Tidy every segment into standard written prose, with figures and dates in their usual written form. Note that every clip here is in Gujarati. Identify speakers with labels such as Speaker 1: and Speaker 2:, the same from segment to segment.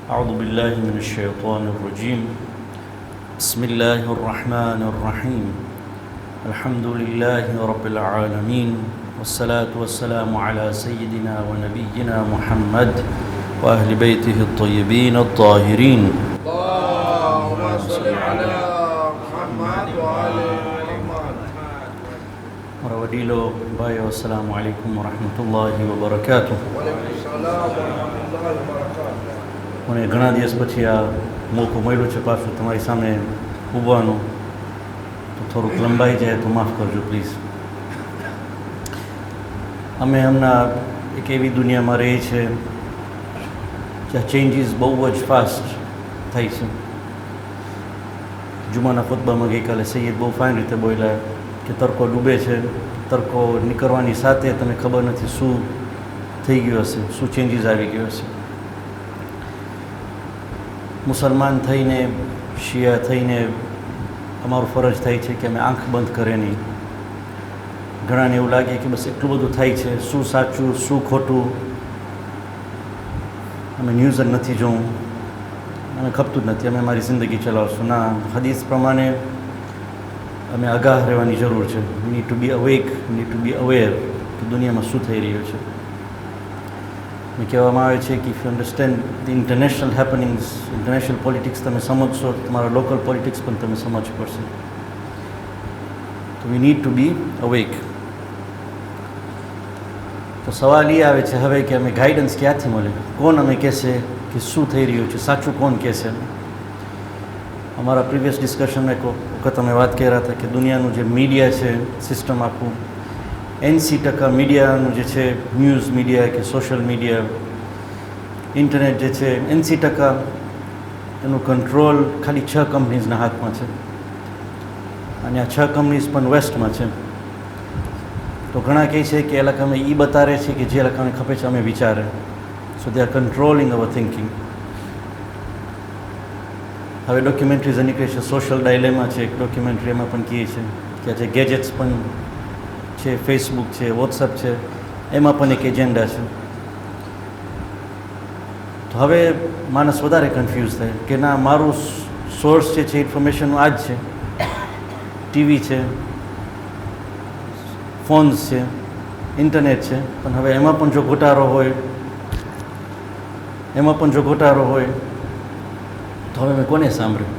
Speaker 1: أعوذ بالله من الشيطان الرجيم. بسم الله الرحمن الرحيم. الحمد لله رب العالمين، والصلاة والسلام على سيدنا ونبينا محمد وأهل بيته الطيبين الطاهرين.
Speaker 2: اللهم صل على محمد وآل محمد.
Speaker 1: وروديلو بايو السلام عليكم ورحمة الله وبركاته.
Speaker 2: وعليكم السلام ورحمة الله وبركاته.
Speaker 1: મને ઘણા દિવસ પછી આ મોકો મળ્યો છે પાછું તમારી સામે ઊભવાનો, તો થોડુંક લંબાઈ જાય તો માફ કરજો પ્લીઝ. અમે હમણાં એક એવી દુનિયામાં રહીએ છીએ જ્યાં ચેન્જીસ બહુ જ ફાસ્ટ થાય છે. જુમાના ખુતબામાં ગઈકાલે સૈયદ બહુ ફાઇન રીતે બોલ્યા કે તડકો ડૂબે છે, તડકો નીકળવાની સાથે તને ખબર નથી શું થઈ ગયું હશે, શું ચેન્જીસ આવી ગયો હશે. મુસલમાન થઈને, શિયા થઈને અમારું ફરજ થાય છે કે અમે આંખ બંધ કરે નહીં. ઘણાને એવું લાગે કે બસ એટલું બધું થાય છે, શું સાચું શું ખોટું અમે ન્યૂઝ જ નથી જોવું, અમે ખપતું જ નથી, અમે અમારી જિંદગી ચલાવશું. ના, હદીસ પ્રમાણે અમે આગાહ રહેવાની જરૂર છે. We need to be awake, we need to be aware કે દુનિયામાં શું થઈ રહ્યું છે. મેં કહેવામાં આવે છે કે if you understand the international happenings, international politics તમે સમજશો, તમારા લોકલ પોલિટિક્સ પણ તમે સમજ પડશે. તો we need to be awake. તો સવાલ એ આવે છે હવે કે અમે ગાઈડન્સ ક્યાંથી મળે, કોણ અમે કહેશે કે શું થઈ રહ્યું છે, સાચું કોણ કહેશે. અમારા પ્રીવિયસ ડિસ્કશનમાં એક વખત અમે વાત કરી રહ્યા હતા કે દુનિયાનું જે મીડિયા છે સિસ્ટમ આખું, 80% મીડિયાનું જે છે, ન્યૂઝ મીડિયા કે સોશિયલ મીડિયા, ઇન્ટરનેટ જે છે, 80% એનું કંટ્રોલ ખાલી 6 કંપનીઝના હાથમાં છે. અને આ 6 કંપનીઝ પણ વેસ્ટમાં છે. તો ઘણા કહે છે કે એ લોકો અમે એ બતાવે છે કે જે લોકોને ખપે છે અમે વિચારે. So they are controlling our thinking. હવે ડોક્યુમેન્ટરીઝ નીકળે છે, સોશિયલ ડાયલેમા છે એક ડોક્યુમેન્ટરી, એમાં પણ કહે છે કે જે ગેજેટ્સ પણ છે, ફેસબુક છે, વોટ્સઅપ છે, એમાં પણ એક એજન્ડા છે. તો હવે માણસ વધારે કન્ફ્યુઝ થાય કે ના, મારું સોર્સ જે છે ઇન્ફોર્મેશનનું આ જ છે, ટીવી છે, ફોન્સ છે, ઇન્ટરનેટ છે. પણ હવે એમાં પણ જો ઘોટાળો હોય, તો હવે મેં કોને સાંભળ્યું.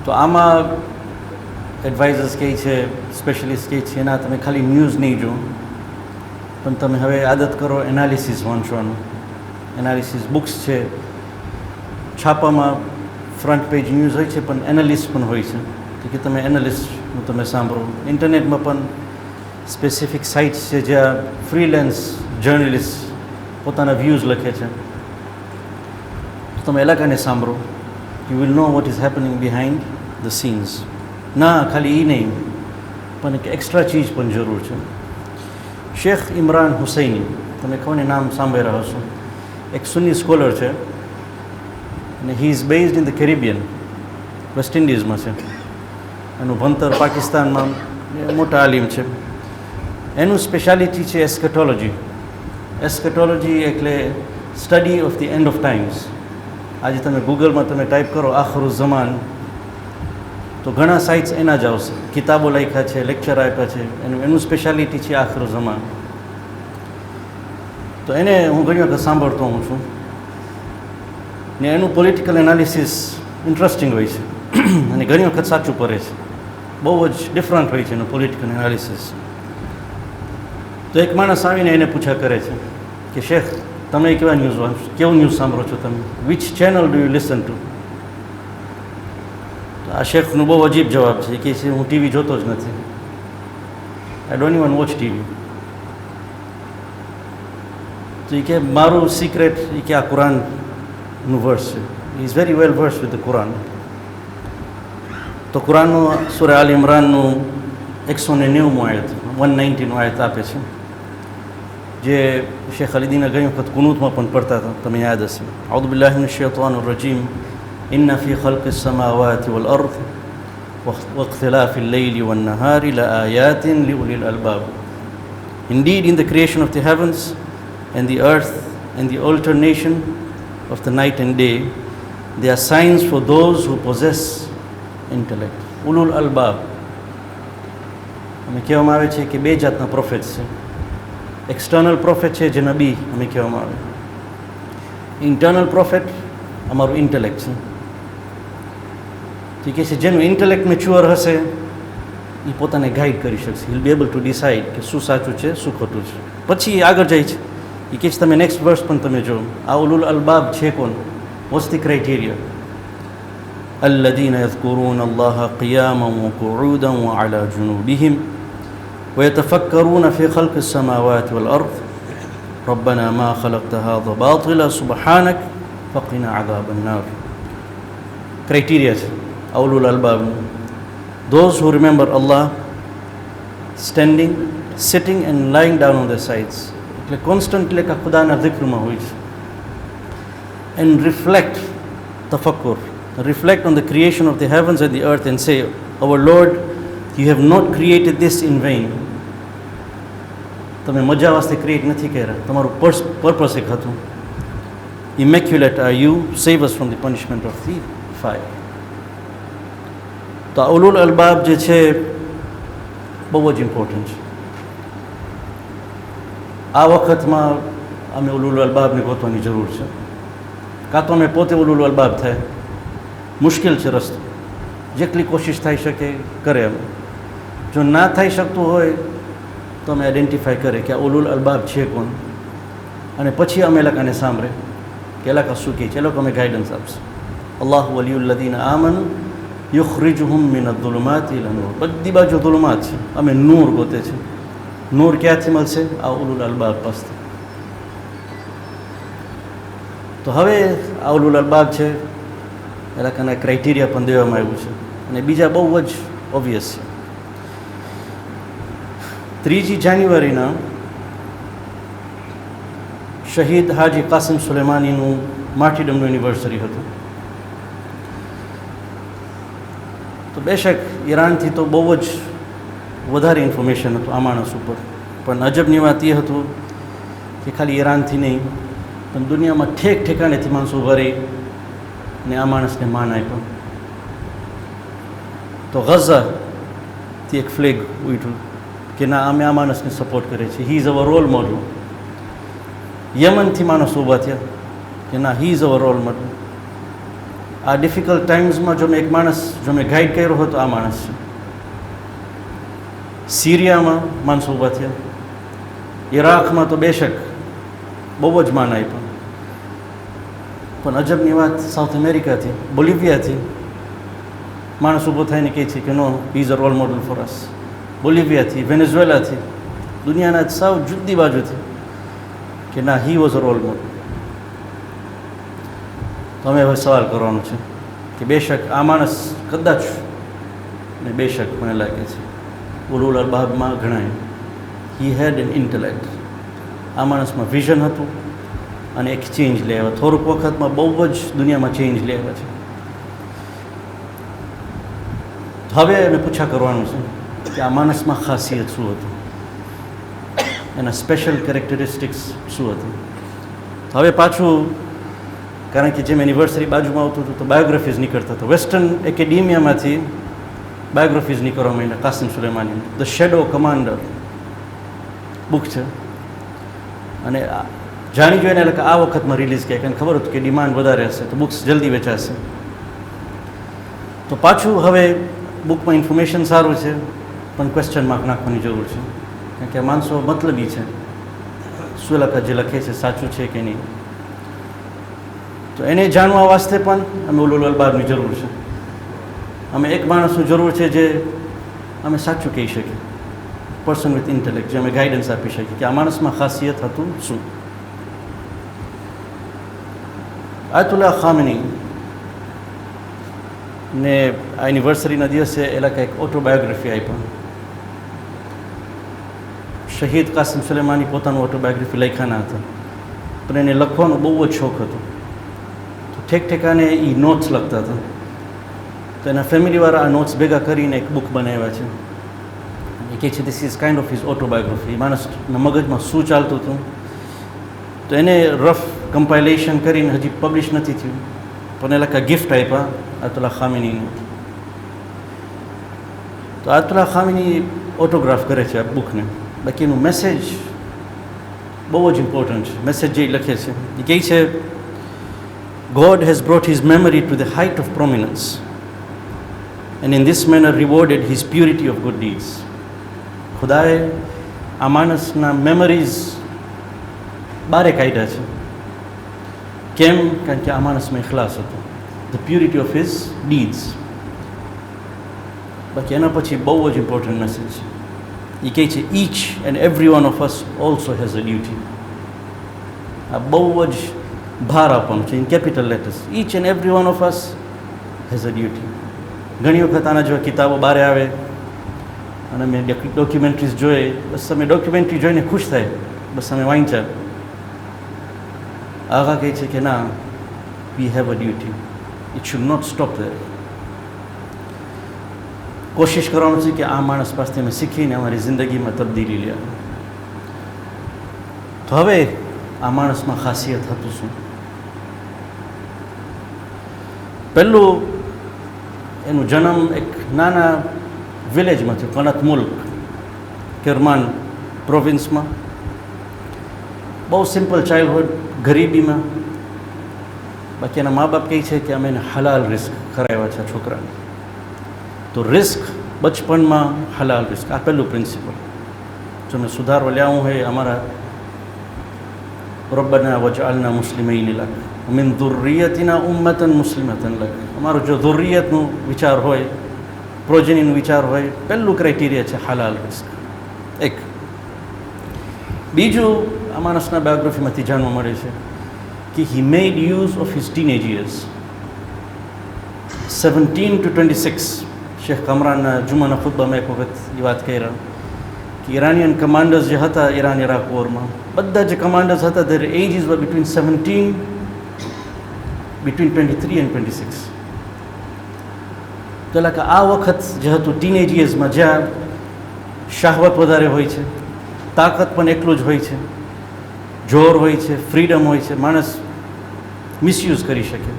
Speaker 1: તો આમાં એડવાઇઝર્સ કહે છે, સ્પેશિયલિસ્ટ કહે છે, એના તમે ખાલી ન્યૂઝ નહીં જો, પણ તમે હવે આદત કરો એનાલિસિસ વાંચવાનું. એનાલિસિસ બુક્સ છે, છાપામાં ફ્રન્ટ પેજ ન્યૂઝ હોય છે, પણ એનાલિસ્ટ પણ હોય છે કે તમે એનાલિસ્ટનું તમે સાંભળો. ઇન્ટરનેટમાં પણ સ્પેસિફિક સાઇટ્સ છે જ્યાં ફ્રીલેન્સ જર્નલિસ્ટ પોતાના વ્યૂઝ લખે છે, તો તમે એલાકાને સાંભળો. You will know what is happening behind the scenes. ના, ખાલી એ નહીં, પણ એક એક્સ્ટ્રા ચીજ પણ જરૂર છે. શેખ ઇમરાન હુસૈની, તમે કોને નામ સાંભળ્યા હશો, એક સુન્ની સ્કોલર છે અને he is based in the Caribbean, west ઇન્ડિઝમાં છે. એનું ભણતર પાકિસ્તાનમાં, મોટા આલિમ છે. એનું સ્પેશિયાલિટી છે એસ્કેટોલોજી. એસ્કેટોલોજી એટલે study of the end of times. આજે તમે ગૂગલમાં તમે ટાઈપ કરો આખરું ઝમાન, તો ઘણા સાઇટ્સ એના જ આવશે, કિતાબો લખ્યા છે, લેક્ચર આપ્યા છે. એનું સ્પેશિયાલિટી છે આખરું ઝમાન. તો એને હું ઘણી વખત સાંભળતો હું છું ને એનું પોલિટિકલ એનાલિસિસ ઇન્ટરેસ્ટિંગ હોય છે અને ઘણી વખત સાચું પડે છે. બહુ જ ડિફરન્ટ હોય છે એનું પોલિટિકલ એનાલિસિસ. તો એક માણસ આવીને એને પૂછા કરે છે કે શેખ, તમે કેવું ન્યૂઝ સાંભળો છો, તમે which channel do you listen to. તો આ શેખનું બહુ અજીબ જવાબ છે કે હું ટીવી જોતો જ નથી, I don't even watch TV. તો એ કે મારું સિક્રેટ એ કે આ કુરાનનું વર્સ છે. Is very well verse with the Quran. તો કુરાનનું સૂરા આલ ઇમરાનનું 190 આયત, 190 આયત આપે છે, જે શેખ અલીદીને ઘણી વખત કુનૂતમાં પણ પડતા હતા, તમને યાદ હશે. અઉઝુ બિલ્લાહિ મિનશ શૈતાનિર રજીમ. ઇન્ના ફી ખલ્કિસ સમાવાતિ વલ અર્દ વખ્તિલાફિલ લૈલી વન નહારી લઆયાતિન લિઉલિલ અલ્બાબ. Indeed, in the creation of the heavens and the earth and the alternation of the night and day, they are signs for those who possess intellect. ઉલુલ અલ્બાબ, અમે કહેવામાં આવે છે કે બે જાતના પ્રોફેટ્સ છે. એક્સટર્નલ પ્રોફેટ છે જે નબી અમે કહેવામાં આવે. ઇન્ટરનલ પ્રોફેટ અમારું ઇન્ટેલેક્ટ છે. તો કહે છે જેનું ઇન્ટેલેક્ટ મેચ્યોર હશે એ પોતાને ગાઈડ કરી શકશે. Hill be able to decide કે શું સાચું છે શું ખોટું છે. પછી એ આગળ જાય છે. એ કહે છે તમે નેક્સ્ટ વર્સ પણ તમે જો આ ઉલુલ અલ્બાબ છે કોણ? What's the criteria? الذين يذكرون الله قياما وقعودا وعلى جنوبهم ويتفكرون في خلق السماوات والأرض ربنا ما خلقت هذا باطلا سبحانك فقنا عذاب النار. Criteria أولو الألباب, those who remember Allah standing, sitting and lying down on their sides. એટલે constantly કા ખુદાના zikરમાં હોય છે. And reflect, tafakkur, reflect on the creation of the heavens and the earth and say, our Lord, you have not created this in vain. તમે મજા વાસ્તે ક્રિએટ નથી કર્યા, તમારું પર્પસ એક હતું. Immaculate are you, save us from the punishment of the fire. તો આ ઉલુલ અલ્બાબ જે છે બહુ જ ઇમ્પોર્ટન્ટ છે. આ વખતમાં અમે ઉલુલ અલ્બાબને ગોતવાની જરૂર છે. કાં તો અમે પોતે ઉલુલ અલ્બાબ થાય, મુશ્કેલ છે રસ્તો, જેટલી કોશિશ થઈ શકે કરે અમે. જો ના થઈ શકતું હોય તો અમે આઈડેન્ટિફાઈ કરે કે આ ઉલુલ અલ્બાબ છે કોણ, અને પછી અમે એ લોકોને સાંભળે કે એ લોકો શું કહે છે, એ લોકો અમે ગાઈડન્સ આપશે. અલ્લાહુ વલિયુલ લદીના આમનુ યુખરિજુહુમ મિન અદ્દુલુમાતિ ઇલા નૂર. બધી બાજુ ધુલુમાત છે, અમે નૂર ગોતે છે. નૂર ક્યાંથી મળશે? આ ઉલુલ અલ્બાબ પાસેથી. તો હવે આ ઉલુલ અલ્બાબ છે એ લોકોના ક્રાઇટેરિયા પણ દેવામાં આવ્યું છે, અને બીજા બહુ જ ઓબ્વિયસ છે. 3 જાન્યુઆરીના શહીદ હાજી કાસિમ સુલેમાનીનું માર્ટીરડમનું એનિવર્સરી હતું. તો બેશક ઈરાનથી તો બહુ જ વધારે ઇન્ફોર્મેશન હતું આ માણસ ઉપર, પણ અજબની વાત એ હતું કે ખાલી ઈરાનથી નહીં પણ દુનિયામાં ઠેક ઠેકાણેથી માણસો ઉભા રહી ને આ માણસને માન આપ્યું. તો ગઝાથી એક ફ્લેગ ઉઠ્યું કે ના અમે આ માણસને સપોર્ટ કરીએ છીએ, he is our role model. યમનથી માણસો ઊભા થયા કે ના he is our role model. આ ડિફિકલ્ટ ટાઈમ્સમાં જો મેં એક માણસ જો મેં ગાઈડ કર્યો હતો આ માણસ છે. સિરિયામાં માણસો ઊભા થયા, ઈરાકમાં તો બેશક બહુ જ માન આપ્યું. પણ અજબની વાત સાઉથ અમેરિકાથી, બોલિવિયાથી માણસ ઊભો થઈને કહે છે કે no he is a role model for us. બોલિવિયાથી, વેનેઝુએલાથી, દુનિયાના સાવ જુદી બાજુથી કે ના he was a role model. તો અમે હવે સવાલ કરવાનો છે કે બેશક આ માણસ કદાચ ને બેશક મને લાગે છે ઉલુલ અલ્બાબમાં ગણાય. હી હેડ એન ઇન્ટેલેક્ટ. આ માણસમાં વિઝન હતું અને એક ચેન્જ લઈ આવ્યા. થોડુંક વખતમાં બહુ જ દુનિયામાં ચેન્જ લઈ આવ્યા છે. હવે અમે પૂછા કરવાનું છે કે આ માણસમાં ખાસિયત શું હતી, એના સ્પેશિયલ કેરેક્ટરિસ્ટિક્સ શું હતી. હવે પાછું, કારણ કે જેમ એનિવર્સરી બાજુમાં આવતું હતું તો બાયોગ્રાફીઝ નીકળતા હતા. વેસ્ટર્ન એકેડેમિયામાંથી બાયોગ્રાફીઝ નીકળવા માંડ્યા Qasem Soleimani. The shadow commander book છે, અને જાણી જોઈને એટલે કે આ વખતમાં રિલીઝ કહે, કારણ ખબર હતું કે ડિમાન્ડ વધારે હશે તો બુક્સ જલ્દી વેચાશે. તો પાછું હવે બુકમાં ઇન્ફોર્મેશન સારું છે પણ ક્વેશ્ચન માર્ક નાખવાની જરૂર છે, કારણ કે માણસો મતલબી છે, શું જે લખે છે સાચું છે કે નહીં. તો એને જાણવા વાસ્તે પણ અમે ઉલુલ અલ્બાબની જરૂર છે. અમે એક માણસની જરૂર છે જે અમે સાચું કહી શકીએ, પર્સન વિથ ઇન્ટેલેક્ટ, જે અમે ગાઈડન્સ આપી શકીએ કે આ માણસમાં ખાસિયત હતું શું. આયતુલ્લાહ ખામેની ને આ એનિવર્સરીના દિવસે એ લોકો એક ઓટોબાયોગ્રાફી આપ્યા. શહીદ કાસિમ સુલેમાની પોતાનું ઓટોબાયોગ્રાફી લખ્યાના હતા, પણ એને લખવાનો બહુ જ શોખ હતો. તો ઠેક ઠેકાને એ નોટ્સ લખતા હતા. તો એના ફેમિલીવાળા આ નોટ્સ ભેગા કરીને એક બુક બનાવ્યા છે. એ કહે છે this is kind of his autobiography. માણસના મગજમાં શું ચાલતું હતું તો એને રફ કમ્પાઇલેશન કરીને હજી પબ્લિશ નથી થયું, પણ એ લખા ગિફ્ટ આપ્યા આયતુલ્લા ખામીનીને. તો આયતુલ્લા ખામીની ઓટોગ્રાફ કરે છે આ બુકને. બાકી એનું મેસેજ બહુ જ ઇમ્પોર્ટન્ટ છે. મેસેજ જે લખે છે એ કહે છે, God has brought his memory to the height of prominence and in this manner rewarded his purity of good deeds. ખુદાએ આ માણસના મેમરીઝ બારે કાઢ્યા છે. કેમ? કારણ કે આ માણસમાં ઇખલાસ હતો, the purity of his deeds. બાકી એના પછી બહુ જ ઇમ્પોર્ટન્ટ મેસેજ છે. એ કહે છે, each and every one of us also has a duty. આ બહુ જ ભાર આપવાનું છે, in capital letters. each and every one of us has a duty. ઘણી વખત આના જેવા કિતાબો બહાર આવે અને મેં ડોક્યુમેન્ટરીઝ જોઈએ, બસ તમે ડોક્યુમેન્ટરી જોઈને ખુશ થાય, બસ તમે વાંચ્યા. આગા કહે છે કે ના, we have a duty, it should not stop there. કોશિશ કરવાનું છે કે આ માણસ પાસેથી અમે શીખીને અમારી જિંદગીમાં તબદીલી લે. તો હવે આ માણસમાં ખાસિયત હતું શું? પહેલું, એનું જન્મ એક નાના વિલેજમાં થયો, કનત મુલ્ક, કિરમાન પ્રોવિન્સમાં. બહુ સિમ્પલ ચાઇલ્ડહુડ, ગરીબીમાં. બાકી એના મા બાપ કહે છે કે અમે એને હલાલ રિસ્ક કરાવ્યા છે છોકરાને. તો રિસ્ક બચપણમાં હલાલ રિસ્ક, આ પહેલું પ્રિન્સિપલ. જો મેં સુધારવા લાવવું હોય, અમારા રબ્બના વજઅલના મુસ્લિમીન લક મિન ધુર્રિયતિના ઉમ્મતન મુસ્લિમતન લક. અમારો જો ધુર્રિયતનું વિચાર હોય, પ્રોજનીનું વિચાર હોય, પહેલું ક્રાઇટેરિયા છે હલાલ રિસ્ક. એક. બીજું, આ માણસના બાયોગ્રાફીમાંથી જાણવા મળે છે કે he made use of his teen years 17 to 26. શેખ કમરાનના જુમાના ખુતબામાં એક વખત એ વાત કર્યા કે ઈરાનિયન કમાન્ડર્સ જે હતા ઈરાન ઇરાક વોરમાં, બધા જે કમાન્ડર્સ હતા their ages were between 23 and 26. તો એટલે કે આ વખત જે હતું ટીનેજ યર્સમાં, જ્યાં શાહવત વધારે હોય છે, તાકાત પણ એટલું જ હોય છે, જોર હોય છે, ફ્રીડમ હોય છે, માણસ મિસયુઝ કરી શકે.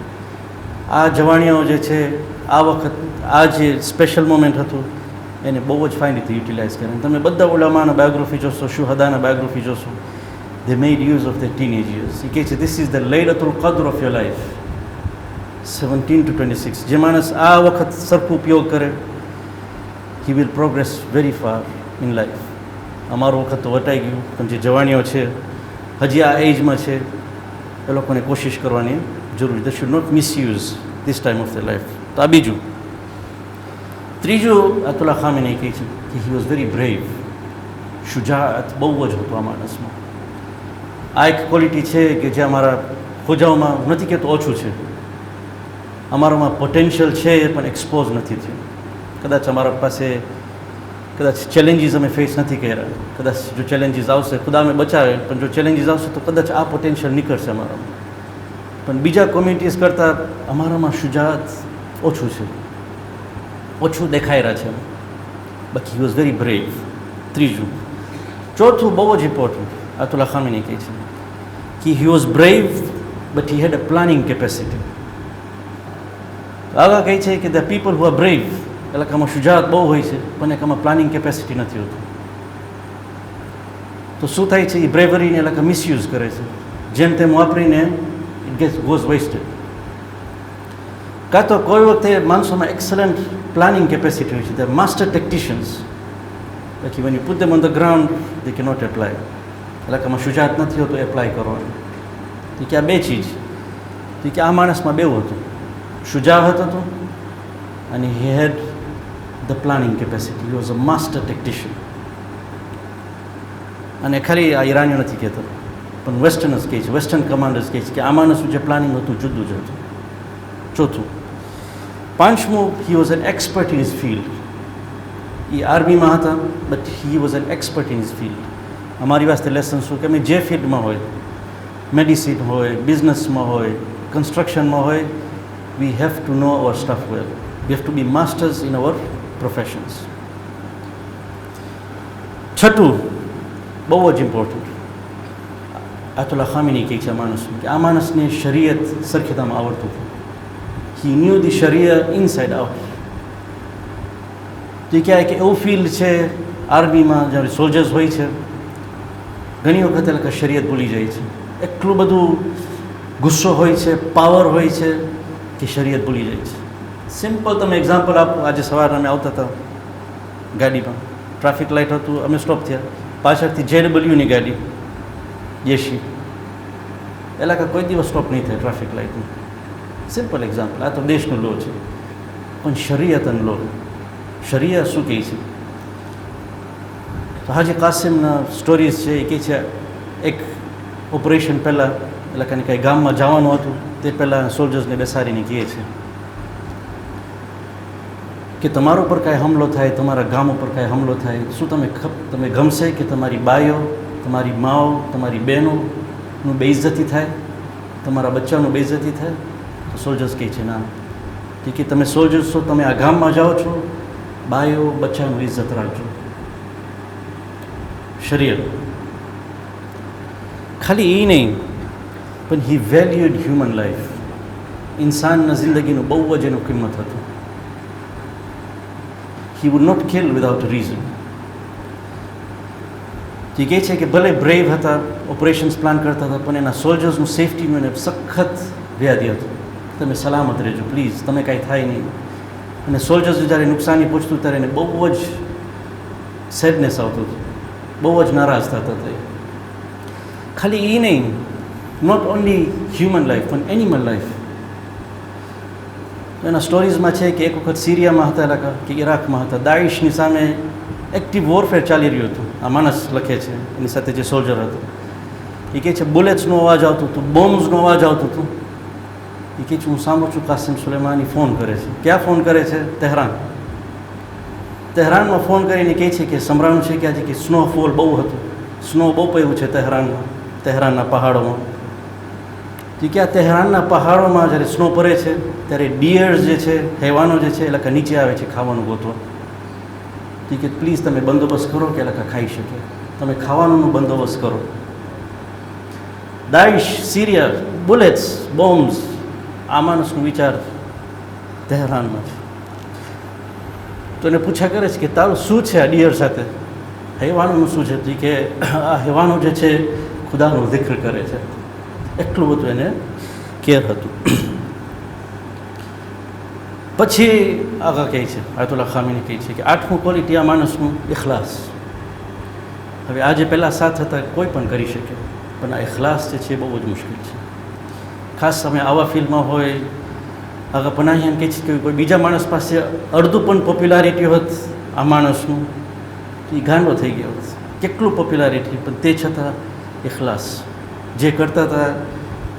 Speaker 1: આ જવાનીઓ જે છે આ વખત, આ જે સ્પેશિયલ મોમેન્ટ હતું એને બહુ જ ફાઇન રીતે યુટિલાઇઝ કરે. તમે બધા ઉલામાના બાયોગ્રાફી જોશો, શુહદાના બાયોગ્રાફી જોશો, they made use of their teenage years. He says, this is the Laylatul Qadr of your life, 17 to 26. જે માણસ આ વખત સરખો ઉપયોગ કરે, he will progress very far in life. અમારું વખત તો વટાઈ ગયું, પણ જે જવાનીઓ છે હજી આ એજમાં છે, એ લોકોને કોશિશ કરવાની જરૂર. they should not misuse this time of their life. તો આ બીજું. ત્રીજું, આયતુલ્લા ખામીની કહે છે કે he was very brave. શુજાઅત બહુ જ હતું આ માણસમાં. આ એક ક્વોલિટી છે કે જે અમારા ખોજાઓમાં, નથી કહેતો ઓછું છે, અમારામાં પોટેન્શિયલ છે પણ એક્સપોઝ નથી થયું. કદાચ અમારા પાસે કદાચ ચેલેન્જીસ અમે ફેસ નથી કર્યા, કદાચ જો ચેલેન્જીસ આવશે, ખુદા અમે બચાવે, પણ જો ચેલેન્જીસ આવશે તો કદાચ આ પોટેન્શિયલ નીકળશે અમારામાં. પણ બીજા કોમ્યુનિટીઝ કરતાં અમારામાં શુજાઅત ઓછું છે, ઓછું દેખાઈ રહ્યા છે. બાકી હી વોઝ વેરી બ્રેવ. ત્રીજું. ચોથું, બહુ જ ઇમ્પોર્ટન્ટ, આયતુલ્લા ખામીની કહે છે કે he was brave but he had a planning capacity. આગળ કહે છે કે the people who are brave, એટલે કે આમાં શુજાઅત બહુ હોય છે પણ એક આમાં પ્લાનિંગ કેપેસિટી નથી હોતી. તો શું થાય છે, એ બ્રેવરીને એટલે કે મિસયુઝ કરે છે, જેમ તેમ વાપરીને ઇટ ગોઝ વેસ્ટેડ. કાં તો કોઈ વખતે માણસોમાં એક્સલન્ટ પ્લાનિંગ કેપેસિટી હોય છે, ધ માસ્ટર ટેક્ટિશિયન્સ, બાકી when you put them on the ground they cannot apply. એટલે કે આમાં શુજાઅત નથી હોતો એપ્લાય કરવાનું. તો કે આ બે ચીજ, તો કે આ માણસમાં બેવું હતું, શુજાઅત હતું અને he had the planning capacity. He was a master tactician. અને ખાલી આ ઈરાનીઓ નથી કહેતો, પણ વેસ્ટર્નર્સ કહે છે, વેસ્ટર્ન કમાન્ડર્સ કહે છે કે આ માણસનું જે પ્લાનિંગ હતું જુદું જ હતું. ચોથું. પાંચમું, he was an expert in his field. એ આર્મીમાં હતા but he was an expert in his field. અમારી વાસ્તે લેસન શું કે અમે જે ફિલ્ડમાં હોય, મેડિસિન હોય, બિઝનેસમાં હોય, કન્સ્ટ્રક્શનમાં હોય, we have to know our stuff well. We have to be masters in our professions. છઠ્ઠું, બહુ જ ઇમ્પોર્ટન્ટ, આયતુલ્લા ખામીની કહે છે આ માણસનું કે આ માણસને શરીયત સરખેતામાં આવડતું હતું. હી ન્યૂ ધી શરીયત ઇનસાઇડ આઉટ. તો એ કહે કે એવું ફિલ્ડ છે આર્મીમાં જ્યારે સોલ્જર્સ હોય છે ઘણી વખત એ લોકો શરીયત ભૂલી જાય છે. એટલું બધું ગુસ્સો હોય છે, પાવર હોય છે કે શરીયત ભૂલી જાય છે. સિમ્પલ તમે એક્ઝામ્પલ આપો. આજે સવારે અમે આવતા હતા ગાડીમાં, ટ્રાફિક લાઇટ હતું, અમે સ્ટોપ થયા, પાછળથી JWની ગાડી એસી એલા કોઈ દિવસ સ્ટોપ નહીં થાય ટ્રાફિક લાઇટમાં. Simple example. આ તો દેશનો લો છે, પણ શરીયતનો લો. શરીયત શું કહે છે? તો હાજી કાસિમના સ્ટોરીઝ છે. એ કહે છે એક ઓપરેશન પહેલાં એટલે કંઈ ગામમાં જવાનું હતું તે પહેલાં સોલ્જર્સને બેસાડીને કહે છે કે તમારા ઉપર કાંઈ હુમલો થાય, તમારા ગામ ઉપર કાંઈ હુમલો થાય, શું તમે ગમશે કે તમારી બાઈઓ, તમારી માઓ, તમારી બહેનોનું બેઇજ્જતી થાય, તમારા બચ્ચાનું બેઇજ્જતી થાય? તો સોલ્જર્સ કહે છે ના. કે તમે સોલ્જર્સ છો, તમે આ ગામમાં જાઓ છો, બાઈઓ બચ્ચાનું ઇજ્જત રાખજો. શરીયત ખાલી એ નહીં, પણ હી વેલ્યુડ હ્યુમન લાઈફ. ઇન્સાનના જિંદગીનું બહુ જ એનું કિંમત હતું. He would not kill without a reason. જે કહે છે કે ભલે બ્રેવ હતા, ઓપરેશન્સ પ્લાન કરતા હતા, પણ એના સોલ્જર્સનું સેફટીનું એને સખત વ્યાધિ હતું. તમે સલામત રહેજો પ્લીઝ, તમે કાંઈ થાય નહીં. અને સોલ્જર્સ જ્યારે નુકસાની પહોંચતું ત્યારે એને બહુ જ સેડનેસ આવતું હતું, બહુ જ નારાજ થતા હતા. ખાલી એ નહીં, નોટ ઓનલી હ્યુમન લાઈફ પણ એનિમલ લાઈફ. એના સ્ટોરીઝમાં છે કે એક વખત સિરિયામાં હતા કે ઈરાકમાં હતા, દાઈશની સામે એક્ટિવ વોરફેર ચાલી રહ્યું હતું. આ માણસ લખે છે, એની સાથે જે સોલ્જર હતો એ કહે છે બુલેટ્સનો અવાજ આવતું હતું, બોમ્બ્સનો અવાજ આવતું હતું. એ કહે છે હું સાંભળું છું કાસિમ સુલેમાની ફોન કરે છે. ક્યાં ફોન કરે છે? તહેરાન. તહેરાનમાં ફોન કરીને કહે છે કે સંભળાણું છે કે આજે કે સ્નોફોલ બહુ હતું, સ્નો બહુ પડ્યું છે તહેરાનના પહાડોમાં. તો કે આ તહેરાનના પહાડોમાં જ્યારે સ્નો પડે છે ત્યારે ડિયર્સ જે છે, હેવાનો જે છે એ લોકો નીચે આવે છે ખાવાનું ગોતવા. તો કે પ્લીઝ તમે બંદોબસ્ત કરો કે એ લોકો ખાઈ શકે, તમે ખાવાનું બંદોબસ્ત કરો. દાઈશ, સિરિયા, બુલેટ્સ, બોમ્બ્સ, આ માણસનો વિચાર તહેરાનમાં છે. તો એને પૂછા કરે છે કે તારું શું છે આ ડિયર સાથે, હેવાનોનું શું છે? તો કે આ હેવાનો જે છે ખુદાનું zikr કરે છે. એટલું બધું એને કેર હતું. પછી આગળ કહે છે આયતુલ્લા ખામીની કહે છે કે 8મું ક્વોલિટી આ માણસનું ઇખલાસ. હવે આ જે પહેલાં 7 હતા કોઈ પણ કરી શકે, પણ આ ઇખલાસ જે છે એ બહુ જ મુશ્કેલ છે. ખાસ તમે આવા ફિલ્ડમાં હોય, આગળ પનાહી એમ કહે છે કે કોઈ બીજા માણસ પાસે અડધું પણ પોપ્યુલારિટી હોત આ માણસનું તો એ ગાંડો થઈ ગયો હોત. કેટલું પોપ્યુલારિટી, પણ તે છતાં ઇખલાસ. જે કરતા હતા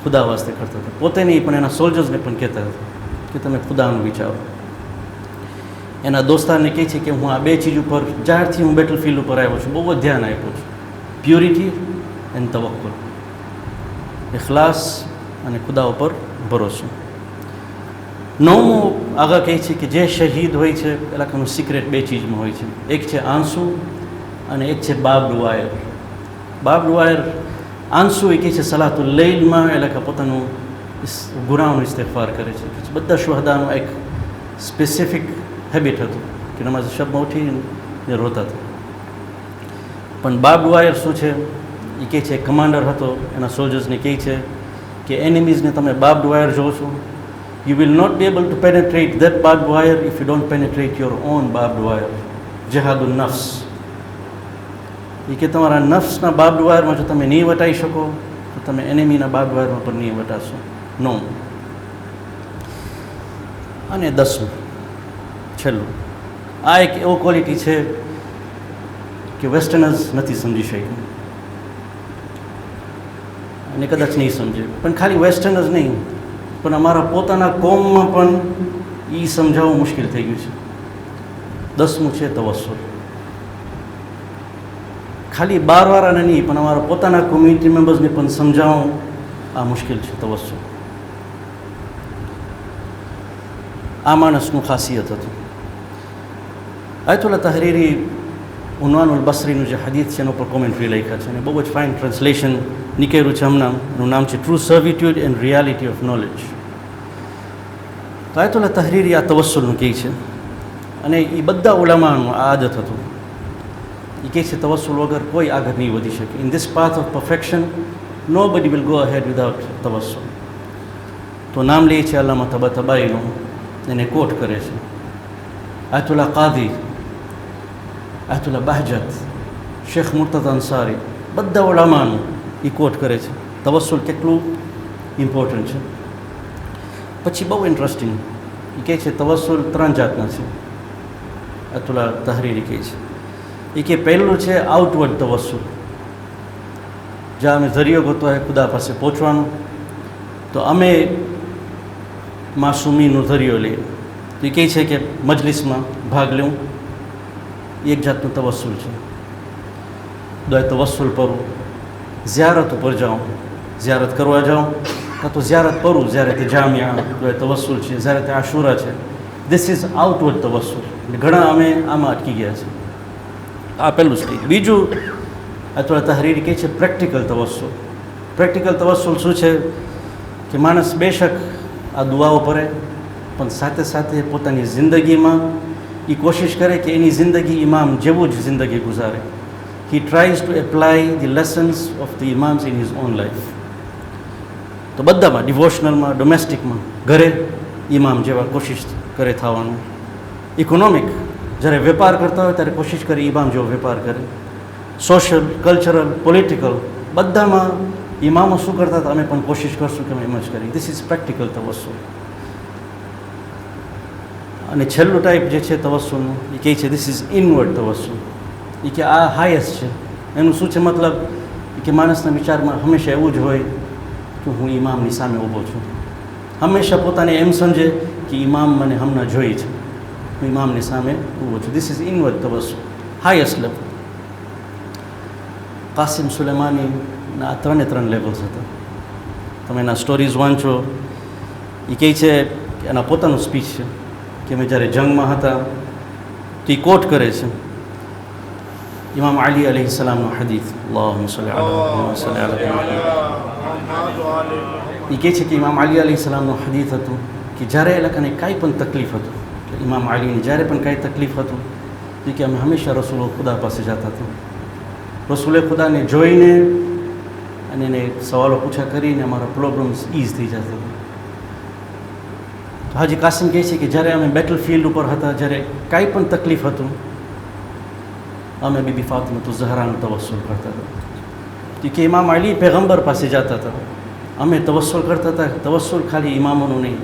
Speaker 1: ખુદા વાસ્તે કરતા હતા, પોતે નહીં પણ એના સોલ્જર્સને પણ કહેતા હતા કે તમે ખુદાનું વિચારો. એના દોસ્તારને કહે છે કે હું આ 2 ચીજ ઉપર જ્યારથી હું બેટલફિલ્ડ ઉપર આવ્યો છું બહુ જ ધ્યાન આપ્યું છું, પ્યોરિટી એન્ડ તવક્કુલ. ઇખલાસ અને ખુદા ઉપર ભરોસો. 9મું આગળ કહે છે કે જે શહીદ હોય છે એ લોકોનું સિક્રેટ 2 ચીજમાં હોય છે. એક છે આંસુ અને એક છે બાબડ વાયર. બાબડ વાયર આંસુ એ કહે છે સલાતુલ લૈલમાં એ લોકો પોતાનું ગુનાહનું ઇસ્તિગફાર કરે છે. બધા શુહદાનું એક સ્પેસિફિક હેબિટ હતું કે નમાઝ શબમાં ઉઠીને રોતા હતા. પણ બાબડ વાયર શું છે? એ કહે છે કમાન્ડર હતો, એના સોલ્જર્સને કહે છે કે એનિમીઝને તમે બાબડ વાયર જોવો છો, you will not be able to penetrate that barbed wire if you don't penetrate your own barbed wire. જિહાદુન નફ્સ. એ કે તમારા નફ્સના બાબડ વાયરમાં જો તમે નહીં વટાઈ શકો તો તમે એનિમીના બાબડ વાયરમાં પણ નહીં વટાશો. 9. અને 10મું છેલ્લું, આ એક એવો ક્વોલિટી છે કે વેસ્ટર્નર્સ નથી સમજી શક્યા અને કદાચ નહીં સમજે. પણ ખાલી વેસ્ટર્નર્સ નહીં પણ અમારા પોતાના કોમમાં પણ એ સમજાવવું મુશ્કેલ થઈ ગયું છે. 10મું છે તવસ્સુલ. ખાલી બહારવાળાને નહીં પણ અમારા પોતાના કોમ્યુનિટી મેમ્બર્સને પણ સમજાવવું આ મુશ્કેલ છે. તવસ્સુલ આ માણસનું ખાસિયત હતું. આયતુલ્લા તહરીરી ઉન્વાનુલ બસરીનું જે હદીથ છે એના ઉપર કોમેન્ટ્રી લખ્યા છે અને બહુ જ ફાઇન ટ્રાન્સલેશન નીકળ્યું છે હમણાં. એનું નામ છે true servitude and reality of knowledge. તો આયતુલ્લા તહરીરી આ તવસ્સુલનું કહે છે અને એ બધા ઉલામાનું આ આદત હતું. એ કહે છે તવસ્સુલ વગર કોઈ આગળ નહીં વધી શકે. In this path of perfection nobody will go ahead without તવસ્સુલ. તો નામ લે છે અલ્લામા તબાતબાઈનું, એને કોટ કરે છે. આયતુલ્લા કાદી, આયતુલ્લા બહજત, શેખ મુર્તઝા અંસારી, બધા ઉલામાનું એ કોટ કરે છે તવસ્સુલ કેટલું ઇમ્પોર્ટન્ટ છે. પછી બહુ ઇન્ટરેસ્ટિંગ એ કહે છે તવસ્સુલ 3 જાતના છે. આયતુલ્લા તહરીરી કહે છે એ કે પહેલું છે આઉટવર્ડ તવસ્સુલ, જ્યાં અમે ઝરિયો ગોતો હોય ખુદા પાસે પહોંચવાનું, તો અમે માસૂમીનો ઝરિયો લઈએ. તો એ કહે છે કે મજલિસમાં ભાગ લેવું એ એક જાતનું તવસ્સુલ છે. દોય તવસ્સુલ કરું, ઝિયારત ઉપર જાઉં, ઝિયારત કરવા જાઉં, કાં તો ઝિયારત કરું જ્યારે તે જામિયા દોય તવસ્સુલ છે, જ્યારે તે આશુરા છે. ધીસ ઇઝ આઉટવર્ડ તવસ્સુલ. ઘણા અમે આમાં અટકી ગયા છે. આ પહેલું સ્ટેજ. બીજું આયતુલ્લા તહરીરી કહે છે પ્રેક્ટિકલ તવસ્સુલ. પ્રેક્ટિકલ તવસ્સુલ શું છે કે માણસ બેશક આ દુઆઓ કરે પણ સાથે સાથે પોતાની જિંદગીમાં એ કોશિશ કરે કે એની જિંદગી ઇમામ જેવું જ જિંદગી ગુજારે. He tries to apply the lessons of the imams in his own life. તો બધામાં, ડિવોશનલમાં, ડોમેસ્ટિકમાં, ઘરે ઇમામ જેવા કોશિશ કરે થવાનું. ઇકોનોમિક, જ્યારે વેપાર કરતા હોય ત્યારે કોશિશ કરે ઇમામ જેવો વેપાર કરે. સોશિયલ, કલ્ચરલ, પોલિટિકલ, બધામાં ઇમામો શું કરતા હતા અમે પણ કોશિશ કરશું કે અમે એમ જ કરીએ. ધીસ ઇઝ પ્રેક્ટિકલ તવસ્સુલ. અને છેલ્લું ટાઈપ જે છે તવસ્સુલનું એ કહે છે ધીસ ઇઝ ઇનવર્ડ તવસ્સુલ. એ કે આ હાઈએસ્ટ છે. એનું શું છે મતલબ કે માણસના વિચારમાં હંમેશા એવું જ હોય કે હું ઇમામની સામે ઊભો છું. હંમેશા પોતાને એમ સમજે કે ઇમામ મને હમણાં જોઈ છે, હું ઇમામની સામે ઊભો છું. ધીસ ઇઝ ઇનવર્ડ તવસ્સુલ, હાઈએસ્ટ લેવલ. કાસિમ સુલેમાનીના આ 3 લેવલ્સ હતા. તમે એના સ્ટોરીઝ વાંચો. એ કહે છે કે એના પોતાનું સ્પીચ છે કે અમે જ્યારે જંગમાં હતા તો એ કોટ કરે છે ઇમામ અલી અલૈહિ સલામનો હદીથ. અલ્લાહુમ્મા સલ્લી અલા એ કહે છે કે ઇમામ અલી અલૈહિ સલામનો હદીથ હતું કે જ્યારે એ લોકોને કાંઈ પણ તકલીફ હતું, એટલે ઇમામ અલીને જ્યારે પણ કાંઈ તકલીફ હતું તો કે અમે હંમેશા રસૂલ ખુદા પાસે જતા હતા. રસૂલે ખુદાને જોઈને અને એને સવાલો પૂછા કરીને અમારા પ્રોબ્લેમ્સ ઇઝ થઈ જતા હતા. તો હાજી કાસિમ કહે છે કે જ્યારે અમે બેટલ ફિલ્ડ ઉપર હતા, જ્યારે કાંઈ પણ તકલીફ હતું, અમે બીબી ફાતિમા ઝહરાનું તવસ્સુલ કરતા હતા. કે ઇમામ અલી પેગમ્બર પાસે જતા હતા, અમે તવસ્સુલ કરતા હતા. તવસ્સુલ ખાલી ઇમામોનું નહીં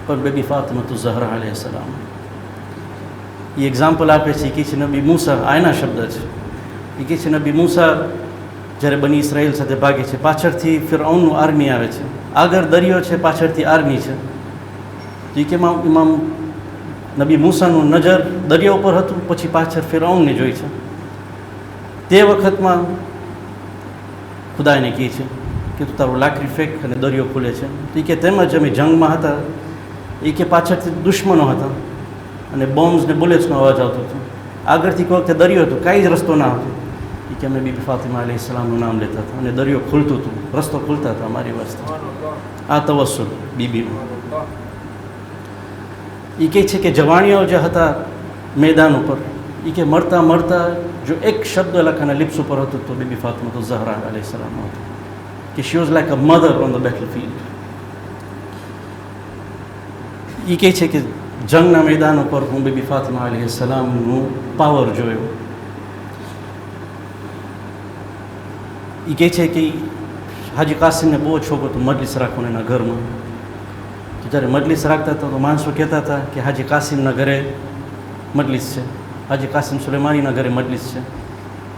Speaker 1: પણ બીબી ફાતિમા ઝહરા અલૈહિ સલામ. એ એક્ઝામ્પલ આપે છે. કે છે નબી મૂસા, આ એના શબ્દ છે. એ કહે છે નબી મૂસા જ્યારે બની ઇસરાઈલ સાથે ભાગે છે, પાછળથી ફિરૌનનું આર્મી આવે છે, આગળ દરિયો છે, પાછળથી આર્મી છે. તો એ કે ઇમામ નબી મૂસાનું નજર દરિયા ઉપર હતું, પછી પાછળ ફિરૌનને જોઈ છે. તે વખતમાં ખુદાને કહે છે કે તું તારું લાકડી ફેંક અને દરિયો ખુલે છે. તો એ કે તેમજ અમે જંગમાં હતા, એ કે પાછળથી દુશ્મનો હતા અને બોમ્બ્સ ને બુલેટ્સનો અવાજ આવતો હતો. આગળથી કોઈ વખતે દરિયો હતો, કાંઈ જ રસ્તો ના હતો. એ કે અમે બીબી ફાતિમા અલૈહિ સલામનું નામ લેતા હતા અને દરિયો ખુલતું હતું, રસ્તો ખુલતા હતા અમારી વાસ્તે. આ તવસ્સુલ બીબીનું. એ કહે છે કે જવાણીઓ જે હતા મેદાન ઉપર, એ કે મળતા મળતા જો એક શબ્દ લખાના લિપ્સ ઉપર હતો તો બીબી ફાતિમા ઝહરા અલૈહિ સલામ હતો. કે she was like a mother on the battlefield. એ કહે છે કે જંગના મેદાન ઉપર હું બીબી ફાતિમા અલૈહિ સલામનું પાવર જોયો. એ કહે છે કે હાજી કાસિમને બહુ શોખ હતો મજલિસ રાખવાનો એના ઘરમાં. તો જ્યારે મજલિસ રાખતા હતા તો માણસો કહેતા હતા કે હાજી કાસિમના ઘરે મજલિસ છે, હાજી કાસિમ સુલેમાનીના ઘરે મજલિસ છે.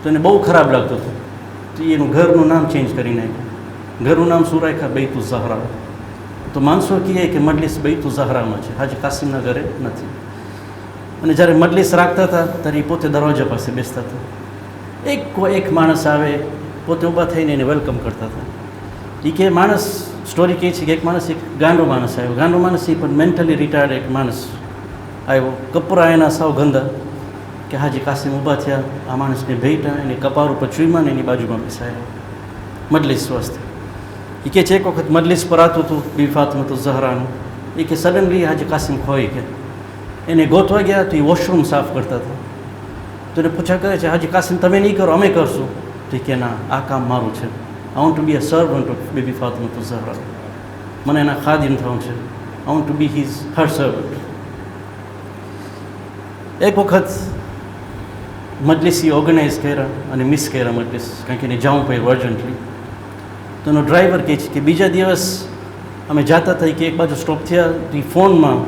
Speaker 1: તો એને બહુ ખરાબ લાગતું હતું. તો એનું ઘરનું નામ ચેન્જ કરી નાખ્યું. ઘરનું નામ શું રાખ્યા? બૈતુ ઝહરા. તો માણસો કહે કે મજલિસ બૈતુ ઝહરામાં છે, હાજી કાસિમના ઘરે નથી. અને જ્યારે મજલિસ રાખતા હતા ત્યારે એ પોતે દરવાજા પાસે બેસતા હતા. એક માણસ આવે, પોતે ઊભા થઈને એને વેલકમ કરતા હતા. એ કે માણસ, સ્ટોરી કહે છે કે એક માણસ, એક ગાંડો માણસ આવ્યો. ગાંડો માણસ એ પણ મેન્ટલી રિટાયર્ડ એક માણસ આવ્યો. કપરા એના સાવ ગંદા, કે હાજી કાસિમ ઊભા થયા, આ માણસને ભેટ્યા, એને કપાર ઉપર ચૂઈમાં ને એની બાજુમાં બેસાયા મજલિસ વાસ્તે. એ કે છે એક વખત મજલિસ પર આતું હતું બીબી ફાતિમા ઝહરાનું. એ કે સડનલી હાજી કાસિમ ખોઈ કે એને ગોતવા ગયા તો એ વોશરૂમ સાફ કરતા હતા. તો એને પૂછા કરે છે, હાજી કાસિમ તમે નહીં કરો, અમે કરશું. તો કે ના, આ કામ મારું છે. I want to be a servant of બીબી ફાતિમા ઝહરા. મને એના ખાદિમ થવું છે. I want to be her servant. એક વખત મજલિસ એ ઓર્ગેનાઇઝ કર્યા અને મિસ કર્યા મજલિસ, કારણ કે એને જવું પડ્યું અર્જન્ટલી. તો એનો ડ્રાઈવર કહે છે કે બીજા દિવસ અમે જતા હતા કે એક બાજુ સ્ટોપ થયા તો એ ફોનમાં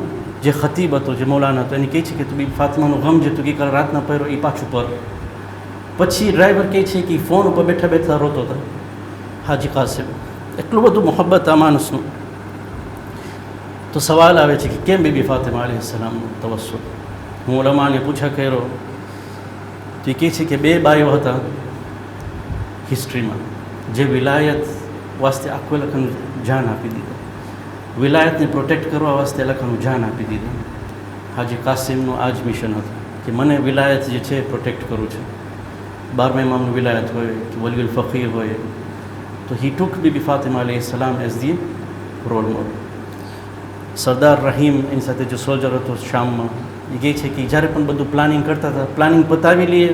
Speaker 1: જે ખતીબ હતો, જે મૌલાના હતો, એને કહે છે કે તું બીબી ફાતિમાનું ગમ જે તું કે કાલે રાતના પહેરો એ પાછું પર. પછી ડ્રાઈવર કહે છે કે ફોન ઉપર બેઠા બેઠા રોતો હતો હાજી કાસિમ. એટલું બધું મોહબ્બત આ માણસનું. તો સવાલ આવે છે કે કેમ બીબી ફાતિમા અલૈહિસ્સલામનું તવસ્સુલ? હું ઉલમાને પૂછા કર્યો તો એ કહે છે કે બે બાઈઓ હતા હિસ્ટ્રીમાં જે વિલાયત વાસ્તે આખું લખનું જાન આપી દીધું, વિલાયતને પ્રોટેક્ટ કરવા વાસ્તે લખનું જાન આપી દીધું. હાજી કાસિમનું આ જ મિશન હતું કે મને વિલાયત જે છે પ્રોટેક્ટ કરવું છે. 12મા ઇમામનું વિલાયત હોય કે વલીઉલ ફકીર હોય, તો હી ટુક બીબી ફાતિમા અલૈહિસ્સલામ એઝ ધી રોલ મોડલ. સરદાર રહીમ એની સાથે જે સોલ્જર હતો શામમાં, એ કહે છે કે જ્યારે પણ બધું પ્લાનિંગ કરતા હતા, પ્લાનિંગ પતાવી લઈએ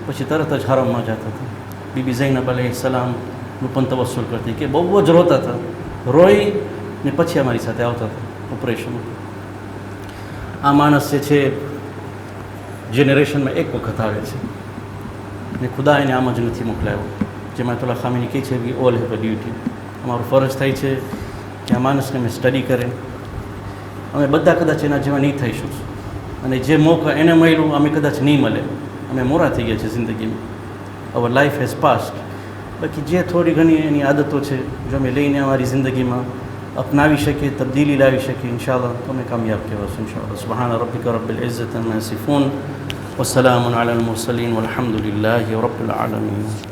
Speaker 1: પછી તરત જ હરમમાં જતા હતા. બીબી ઝૈનબ અલૈહિસ્સલામનું પણ તવસ્સુલ કરતી કે બહુ જ રોતા હતા, રોઈ ને પછી અમારી સાથે આવતા હતા ઓપરેશન. આ માણસ જે છે જનરેશનમાં એક વખત આવે છે ને ખુદા એને આમ જ નથી મોકલાયો. જેમાં તોલા ખામીની કહે છે we all have a duty. અમારું ફરજ થાય છે કે આ માણસને અમે સ્ટડી કરે. અમે બધા કદાચ એના જેવા નહીં થઈશું અને જે મોકા એને મળ્યું અમે કદાચ નહીં મળે. અમે મોરા થઈ ગયા છે જિંદગીમાં. Our life has passed. બાકી જે થોડી ઘણી એની આદતો છે જો અમે લઈને અમારી જિંદગીમાં અપનાવી શકીએ, તબદીલી લાવી શકીએ, ઇન્શાઅલ્લાહ તો અમે કામયાબ કહેવાશું ઇન્શાઅલ્લાહ. સુબહાન રબ્બિકા રબ્બિલ ઇઝ્ઝતિ અમ્મા યસિફૂન વસલામુન અલલ મુરસલીન વલહમદુલિલ્લાહિ રબ્બિલ આલમીન.